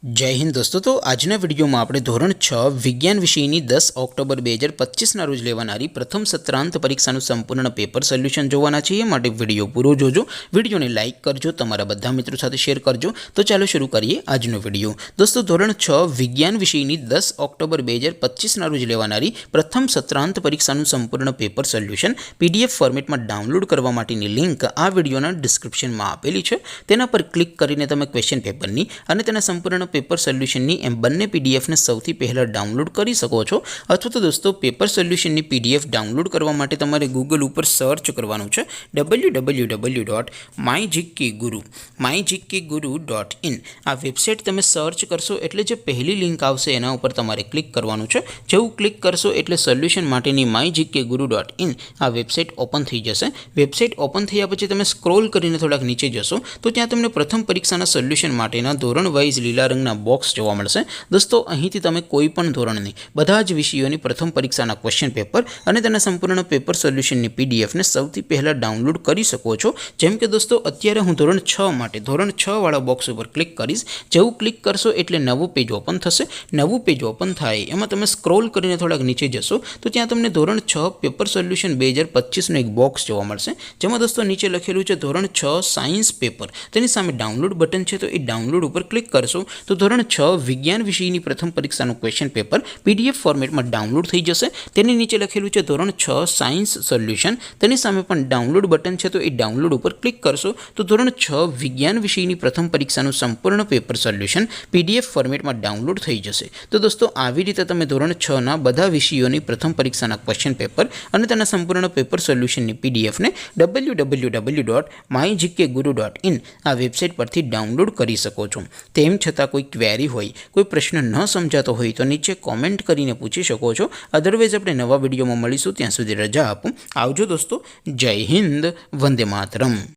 जय हिंद दोस्तों। तो आजना विडियो में આપણે ધોરણ 6 વિજ્ઞાન વિષયની 10 ઓક્ટોબર 2025 ના રોજ લેવાનારી પ્રથમ સત્રાંત પરીક્ષાનું સંપૂર્ણ પેપર સોલ્યુશન જોવાના છીએ। માટે વિડિયો પૂરો જોજો, વિડિયોને લાઈક કરજો, તમારા બધા મિત્રો સાથે શેર કરજો। તો ચાલો શરૂ કરીએ આજનો વિડિયો। દોસ્તો ધોરણ 6 વિજ્ઞાન વિષયની 10 ઓક્ટોબર 2025 ના રોજ લેવાનારી પ્રથમ સત્રાંત પરીક્ષાનું સંપૂર્ણ પેપર સોલ્યુશન પીડીએફ ફોર્મેટમાં ડાઉનલોડ કરવા માટેની લિંક આ વિડિયોના ડિસ્ક્રિપ્શનમાં આપેલી છે। તેના પર ક્લિક કરીને તમે ક્વેશ્ચન પેપરની અને તેના સંપૂર્ણ पेपर सोल्यूशन बंने पीडीएफ ने सौथी पहला डाउनलॉड कर सको छो। अथवा तो दोस्तों पेपर सोल्यूशन पीडीएफ डाउनलॉड करवा माटे तमारे गूगल पर सर्च करवानुं छे www.mygkguru.in। आ वेबसाइट तमे सर्च करशो एटले जे पहली लिंक आवशे एना उपर तमारे क्लिक करवानुं छे। जेवुं क्लिक करशो एटले सोल्यूशन माटेनी mygkguru.in आ वेबसाइट ओपन थई जशे। वेबसाइट ओपन थया पछी तमे स्क्रॉल करीने थोड़ाक नीचे जशो तो त्यां तमने प्रथम परीक्षाना सोल्यूशन माटेना धोरण वाइज लीला रंगना बॉक्स जोवा मळशे। दोस्तों અહીંથી તમે કોઈ પણ ધોરણની બધા જ વિષયોની પ્રથમ પરીક્ષાના ક્વેશ્ચન પેપર અને તેના સંપૂર્ણ પેપર સોલ્યુશનની પીડીએફ ને સૌથી પહેલા ડાઉનલોડ કરી શકો છો। જેમ કે દોસ્તો અત્યારે હું ધોરણ 6 માટે ધોરણ 6 વાળા બોક્સ ઉપર ક્લિક કરીશ। જેવું ક્લિક કરશો એટલે નવું પેજ ઓપન થશે। નવું પેજ ઓપન થાય એમાં તમે સ્ક્રોલ કરીને થોડાક નીચે જશો તો ત્યાં તમને ધોરણ 6 પેપર સોલ્યુશન 2025 નો એક બોક્સ જોવા મળશે। જેમાં દોસ્તો નીચે લખેલું છે ધોરણ 6 સાયન્સ પેપર, તેની સામે ડાઉનલોડ બટન છે તો એ ડાઉનલોડ ઉપર ક્લિક કરશો तो ધોરણ 6 વિજ્ઞાન વિષયની પ્રથમ પરીક્ષાનું ક્વેશ્ચન પેપર પીડીએફ ફોર્મેટમાં ડાઉનલોડ થઈ જશે। તેની નીચે લખેલું છે ધોરણ 6 સાયન્સ સોલ્યુશન, તેની સામે પણ ડાઉનલોડ બટન છે તો એ ડાઉનલોડ ઉપર ક્લિક કરશો તો ધોરણ 6 વિજ્ઞાન વિષયની પ્રથમ પરીક્ષાનું સંપૂર્ણ પેપર સોલ્યુશન પીડીએફ ફોર્મેટમાં ડાઉનલોડ થઈ જશે। તો દોસ્તો આવી રીતે તમે ધોરણ 6 ના બધા વિષયોની પ્રથમ પરીક્ષાના ક્વેશ્ચન પેપર અને તેના સંપૂર્ણ પેપર સોલ્યુશનની પીડીએફ ને www.mygkguru.in આ વેબસાઇટ પરથી ડાઉનલોડ કરી શકો છો। તેમ છતાં कोई क्वेरी होय, कोई प्रश्न न समझातो होय तो नीचे कॉमेंट करीने पूछी शको छो। अदरवाइज अपने नवा विडियो में मळीशुं, त्यां सुधी रजा आपो। आवजो दोस्तों। जय हिंद, वंदे मातरम।